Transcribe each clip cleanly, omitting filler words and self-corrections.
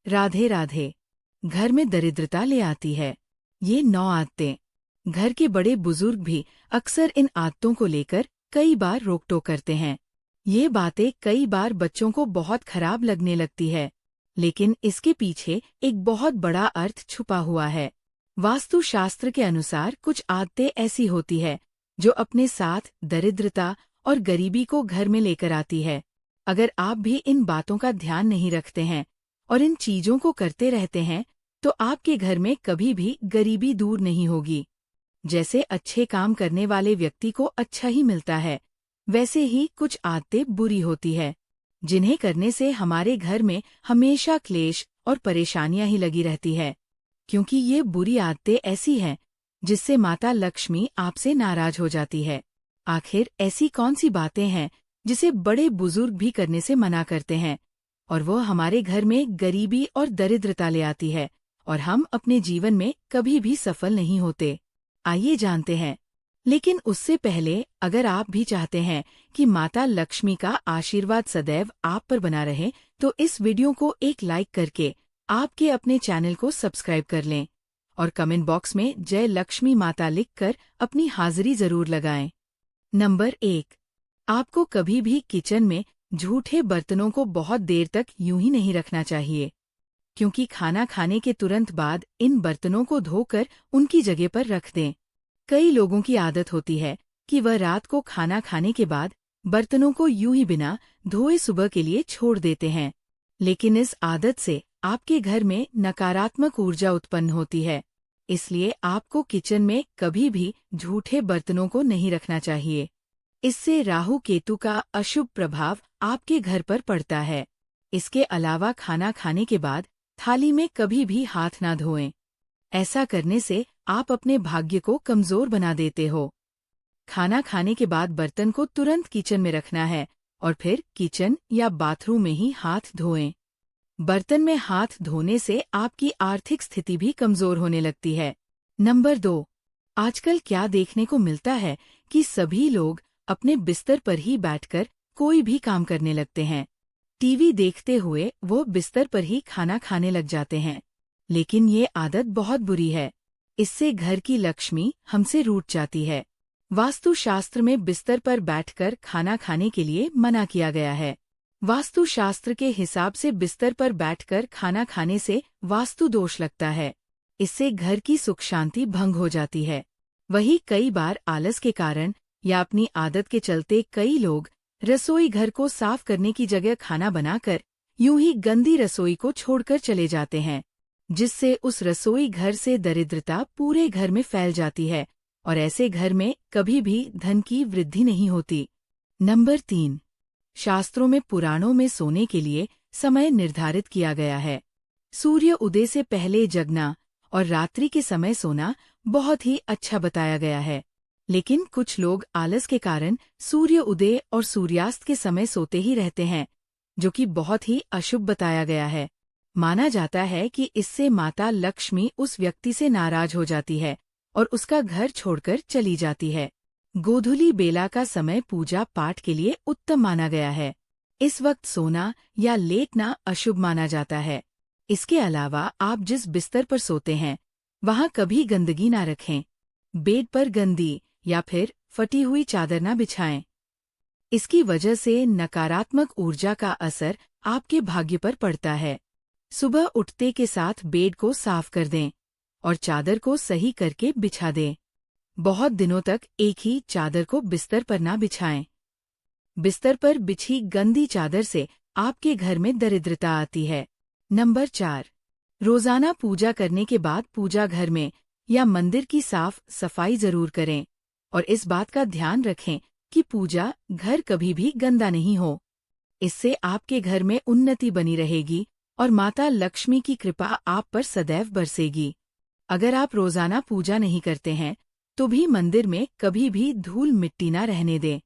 राधे राधे। घर में दरिद्रता ले आती है। ये 9 आदतें। घर के बड़े बुजुर्ग भी अक्सर इन आदतों को लेकर कई बार रोक टोक करते हैं। ये बातें कई बार बच्चों को बहुत खराब लगने लगती है, लेकिन इसके पीछे एक बहुत बड़ा अर्थ छुपा हुआ है। वास्तुशास्त्र के अनुसार कुछ आदतें ऐसी होती है जो अपने साथ दरिद्रता और गरीबी को घर में लेकर आती है। अगर आप भी इन बातों का ध्यान नहीं रखते हैं और इन चीजों को करते रहते हैं, तो आपके घर में कभी भी गरीबी दूर नहीं होगी। जैसे अच्छे काम करने वाले व्यक्ति को अच्छा ही मिलता है, वैसे ही कुछ आदतें बुरी होती है, जिन्हें करने से हमारे घर में हमेशा क्लेश और परेशानियां ही लगी रहती है। क्योंकि ये बुरी आदतें ऐसी हैं जिससे माता लक्ष्मी आपसे नाराज हो जाती है। आखिर ऐसी कौन सी बातें हैं जिसे बड़े बुजुर्ग भी करने से मना करते हैं, और वो हमारे घर में गरीबी और दरिद्रता ले आती है, और हम अपने जीवन में कभी भी सफल नहीं होते? आइए जानते हैं। लेकिन उससे पहले, अगर आप भी चाहते हैं कि माता लक्ष्मी का आशीर्वाद सदैव आप पर बना रहे, तो इस वीडियो को एक लाइक करके आपके अपने चैनल को सब्सक्राइब कर लें और कमेंट बॉक्स में जय लक्ष्मी माता लिखकर अपनी हाजिरी जरूर लगाएं। नंबर 1, आपको कभी भी किचन में झूठे बर्तनों को बहुत देर तक यूं ही नहीं रखना चाहिए, क्योंकि खाना खाने के तुरंत बाद इन बर्तनों को धोकर उनकी जगह पर रख दें। कई लोगों की आदत होती है कि वह रात को खाना खाने के बाद बर्तनों को यूं ही बिना धोए सुबह के लिए छोड़ देते हैं, लेकिन इस आदत से आपके घर में नकारात्मक ऊर्जा उत्पन्न होती है। इसलिए आपको किचन में कभी भी झूठे बर्तनों को नहीं रखना चाहिए। इससे राहु केतु का अशुभ प्रभाव आपके घर पर पड़ता है। इसके अलावा खाना खाने के बाद थाली में कभी भी हाथ ना धोएं। ऐसा करने से आप अपने भाग्य को कमजोर बना देते हो। खाना खाने के बाद बर्तन को तुरंत किचन में रखना है और फिर किचन या बाथरूम में ही हाथ धोएं। बर्तन में हाथ धोने से आपकी आर्थिक स्थिति भी कमजोर होने लगती है। नंबर 2, आजकल क्या देखने को मिलता है कि सभी लोग अपने बिस्तर पर ही बैठकर कोई भी काम करने लगते हैं। टीवी देखते हुए वो बिस्तर पर ही खाना खाने लग जाते हैं, लेकिन ये आदत बहुत बुरी है। इससे घर की लक्ष्मी हमसे रूठ जाती है। वास्तुशास्त्र में बिस्तर पर बैठकर खाना खाने के लिए मना किया गया है। वास्तुशास्त्र के हिसाब से बिस्तर पर बैठकर खाना खाने से वास्तु दोष लगता है। इससे घर की सुख शांति भंग हो जाती है। वहीं कई बार आलस के कारण या अपनी आदत के चलते कई लोग रसोई घर को साफ करने की जगह खाना बनाकर यूं ही गंदी रसोई को छोड़कर चले जाते हैं, जिससे उस रसोई घर से दरिद्रता पूरे घर में फैल जाती है और ऐसे घर में कभी भी धन की वृद्धि नहीं होती। नंबर 3, शास्त्रों में पुराणों में सोने के लिए समय निर्धारित किया गया है। सूर्य उदय से पहले जगना और रात्रि के समय सोना बहुत ही अच्छा बताया गया है, लेकिन कुछ लोग आलस के कारण सूर्य उदय और सूर्यास्त के समय सोते ही रहते हैं, जो कि बहुत ही अशुभ बताया गया है। माना जाता है कि इससे माता लक्ष्मी उस व्यक्ति से नाराज हो जाती है और उसका घर छोड़कर चली जाती है। गोधूली बेला का समय पूजा पाठ के लिए उत्तम माना गया है। इस वक्त सोना या लेटना अशुभ माना जाता है। इसके अलावा आप जिस बिस्तर पर सोते हैं वहां कभी गंदगी ना रखें। बेड पर गंदी या फिर फटी हुई चादर ना बिछाएं। इसकी वजह से नकारात्मक ऊर्जा का असर आपके भाग्य पर पड़ता है। सुबह उठते के साथ बेड को साफ कर दें और चादर को सही करके बिछा दें। बहुत दिनों तक एक ही चादर को बिस्तर पर ना बिछाएं। बिस्तर पर बिछी गंदी चादर से आपके घर में दरिद्रता आती है। नंबर 4, रोजाना पूजा करने के बाद पूजा घर में या मंदिर की साफ सफाई जरूर करें और इस बात का ध्यान रखें कि पूजा घर कभी भी गंदा नहीं हो। इससे आपके घर में उन्नति बनी रहेगी और माता लक्ष्मी की कृपा आप पर सदैव बरसेगी। अगर आप रोजाना पूजा नहीं करते हैं तो भी मंदिर में कभी भी धूल मिट्टी ना रहने दें।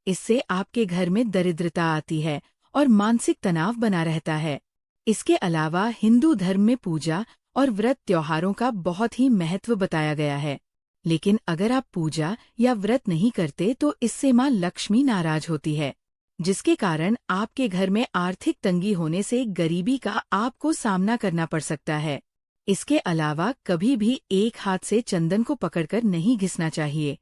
इससे आपके घर में दरिद्रता आती है और मानसिक तनाव बना रहता है। इसके अलावा हिंदू धर्म में पूजा और व्रत त्योहारों का बहुत ही महत्व बताया गया है, लेकिन अगर आप पूजा या व्रत नहीं करते तो इससे मां लक्ष्मी नाराज होती है। जिसके कारण आपके घर में आर्थिक तंगी होने से गरीबी का आपको सामना करना पड़ सकता है। इसके अलावा कभी भी एक हाथ से चंदन को पकड़कर नहीं घिसना चाहिए।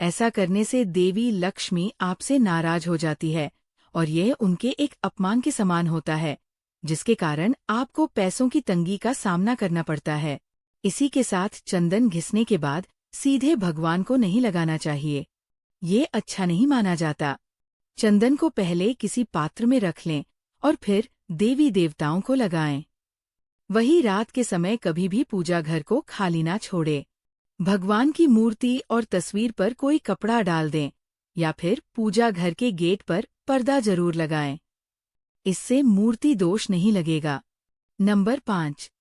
ऐसा करने से देवी लक्ष्मी आपसे नाराज हो जाती है और यह उनके एक अपमान के समान होता है, जिसके कारण आपको पैसों की तंगी का सामना करना पड़ता है। इसी के साथ चंदन घिसने के बाद सीधे भगवान को नहीं लगाना चाहिए। ये अच्छा नहीं माना जाता। चंदन को पहले किसी पात्र में रख लें और फिर देवी देवताओं को लगाएं। वही रात के समय कभी भी पूजा घर को खाली ना छोड़े। भगवान की मूर्ति और तस्वीर पर कोई कपड़ा डाल दें या फिर पूजा घर के गेट पर पर्दा जरूर लगाएं। इससे मूर्ति दोष नहीं लगेगा। नंबर 5,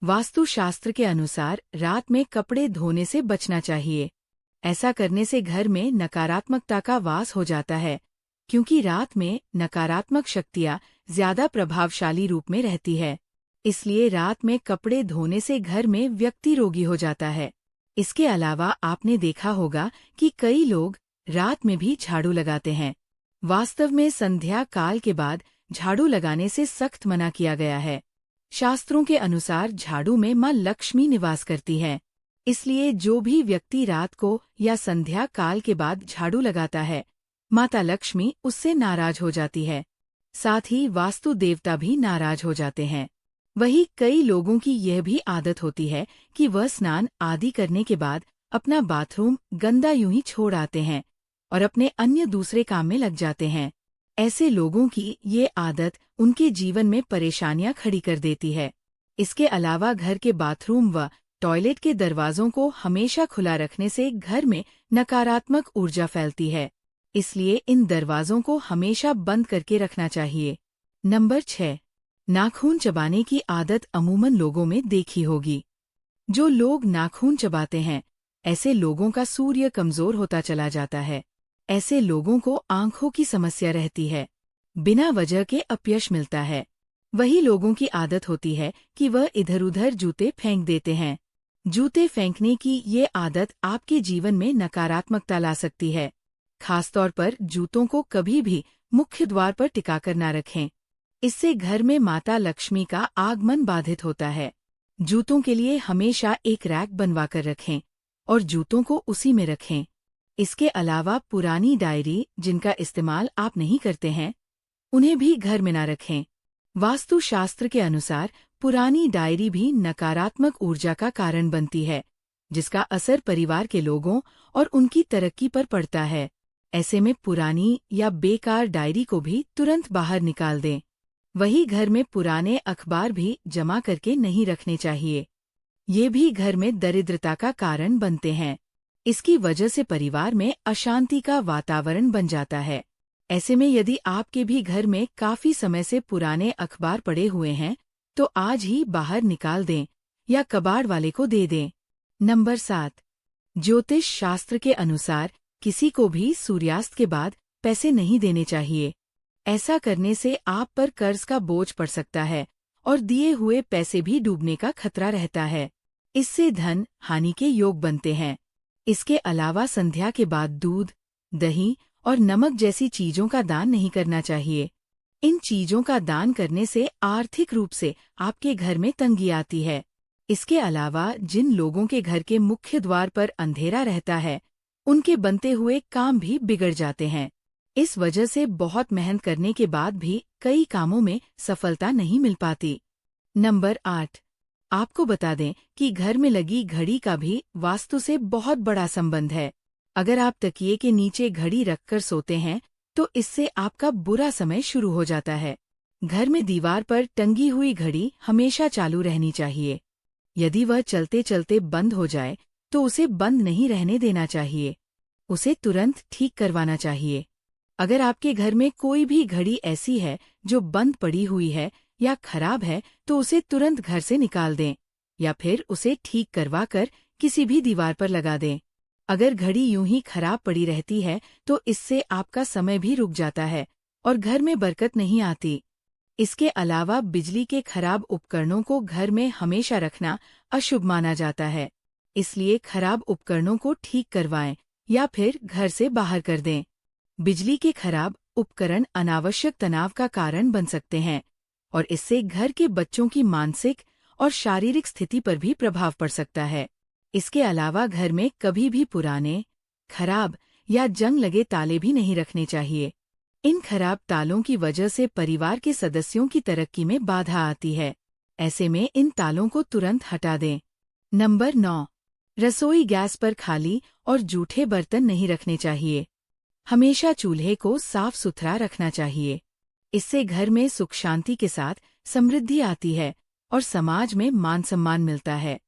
वास्तुशास्त्र के अनुसार रात में कपड़े धोने से बचना चाहिए। ऐसा करने से घर में नकारात्मकता का वास हो जाता है, क्योंकि रात में नकारात्मक शक्तियां ज्यादा प्रभावशाली रूप में रहती है। इसलिए रात में कपड़े धोने से घर में व्यक्ति रोगी हो जाता है। इसके अलावा आपने देखा होगा कि कई लोग रात में भी झाड़ू लगाते हैं। वास्तव में संध्या काल के बाद झाड़ू लगाने से सख्त मना किया गया है। शास्त्रों के अनुसार झाड़ू में मां लक्ष्मी निवास करती है। इसलिए जो भी व्यक्ति रात को या संध्या काल के बाद झाड़ू लगाता है, माता लक्ष्मी उससे नाराज हो जाती है। साथ ही वास्तु देवता भी नाराज हो जाते हैं। वहीं कई लोगों की यह भी आदत होती है कि वह स्नान आदि करने के बाद अपना बाथरूम गंदा यूं ही छोड़ आते हैं और अपने अन्य दूसरे काम में लग जाते हैं। ऐसे लोगों की ये आदत उनके जीवन में परेशानियां खड़ी कर देती है। इसके अलावा घर के बाथरूम व टॉयलेट के दरवाजों को हमेशा खुला रखने से घर में नकारात्मक ऊर्जा फैलती है। इसलिए इन दरवाजों को हमेशा बंद करके रखना चाहिए। नंबर 6, नाखून चबाने की आदत अमूमन लोगों में देखी होगी। जो लोग नाखून चबाते हैं, ऐसे लोगों का सूर्य कमजोर होता चला जाता है। ऐसे लोगों को आंखों की समस्या रहती है, बिना वजह के अपयश मिलता है। वही लोगों की आदत होती है कि वह इधर-उधर जूते फेंक देते हैं। जूते फेंकने की ये आदत आपके जीवन में नकारात्मकता ला सकती है। खासतौर पर जूतों को कभी भी मुख्य द्वार पर टिकाकर न रखें। इससे घर में माता लक्ष्मी का आगमन बाधित होता है। जूतों के लिए हमेशा एक रैक बनवाकर रखें और जूतों को उसी में रखें। इसके अलावा पुरानी डायरी जिनका इस्तेमाल आप नहीं करते हैं, उन्हें भी घर में न रखें। वास्तुशास्त्र के अनुसार पुरानी डायरी भी नकारात्मक ऊर्जा का कारण बनती है, जिसका असर परिवार के लोगों और उनकी तरक्की पर पड़ता है। ऐसे में पुरानी या बेकार डायरी को भी तुरंत बाहर निकाल दें। वही घर में पुराने अखबार भी जमा करके नहीं रखने चाहिए। ये भी घर में दरिद्रता का कारण बनते हैं। इसकी वजह से परिवार में अशांति का वातावरण बन जाता है। ऐसे में यदि आपके भी घर में काफी समय से पुराने अखबार पड़े हुए हैं, तो आज ही बाहर निकाल दें या कबाड़ वाले को दे दें। नंबर 7, ज्योतिष शास्त्र के अनुसार किसी को भी सूर्यास्त के बाद पैसे नहीं देने चाहिए। ऐसा करने से आप पर कर्ज का बोझ पड़ सकता है और दिए हुए पैसे भी डूबने का खतरा रहता है। इससे धन हानि के योग बनते हैं। इसके अलावा संध्या के बाद दूध, दही और नमक जैसी चीजों का दान नहीं करना चाहिए। इन चीजों का दान करने से आर्थिक रूप से आपके घर में तंगी आती है। इसके अलावा जिन लोगों के घर के मुख्य द्वार पर अंधेरा रहता है, उनके बनते हुए काम भी बिगड़ जाते हैं। इस वजह से बहुत मेहनत करने के बाद भी कई कामों में सफलता नहीं मिल पाती। नंबर 8, आपको बता दें कि घर में लगी घड़ी का भी वास्तु से बहुत बड़ा संबंध है। अगर आप तकिए के नीचे घड़ी रखकर सोते हैं, तो इससे आपका बुरा समय शुरू हो जाता है। घर में दीवार पर टंगी हुई घड़ी हमेशा चालू रहनी चाहिए। यदि वह चलते चलते बंद हो जाए, तो उसे बंद नहीं रहने देना चाहिए। उसे तुरंत ठीक करवाना चाहिए। अगर आपके घर में कोई भी घड़ी ऐसी है जो बंद पड़ी हुई है या खराब है, तो उसे तुरंत घर से निकाल दें या फिर उसे ठीक करवा कर किसी भी दीवार पर लगा दें। अगर घड़ी यूं ही खराब पड़ी रहती है, तो इससे आपका समय भी रुक जाता है और घर में बरकत नहीं आती। इसके अलावा बिजली के खराब उपकरणों को घर में हमेशा रखना अशुभ माना जाता है। इसलिए खराब उपकरणों को ठीक करवाएं या फिर घर से बाहर कर दें। बिजली के खराब उपकरण अनावश्यक तनाव का कारण बन सकते हैं और इससे घर के बच्चों की मानसिक और शारीरिक स्थिति पर भी प्रभाव पड़ सकता है। इसके अलावा घर में कभी भी पुराने, खराब या जंग लगे ताले भी नहीं रखने चाहिए। इन खराब तालों की वजह से परिवार के सदस्यों की तरक्की में बाधा आती है। ऐसे में इन तालों को तुरंत हटा दें। नंबर 9, रसोई गैस पर खाली और जूठे बर्तन नहीं रखने चाहिए। हमेशा चूल्हे को साफ सुथरा रखना चाहिए। इससे घर में सुख शांति के साथ समृद्धि आती है और समाज में मान सम्मान मिलता है।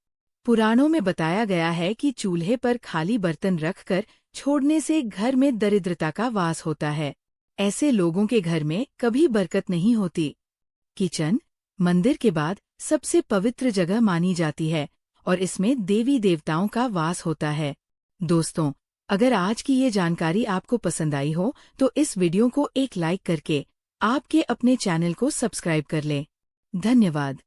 पुराणों में बताया गया है कि चूल्हे पर खाली बर्तन रखकर छोड़ने से घर में दरिद्रता का वास होता है। ऐसे लोगों के घर में कभी बरकत नहीं होती। किचन मंदिर के बाद सबसे पवित्र जगह मानी जाती है और इसमें देवी देवताओं का वास होता है। दोस्तों, अगर आज की ये जानकारी आपको पसंद आई हो तो इस वीडियो को एक लाइक करके आपके अपने चैनल को सब्सक्राइब कर लें। धन्यवाद।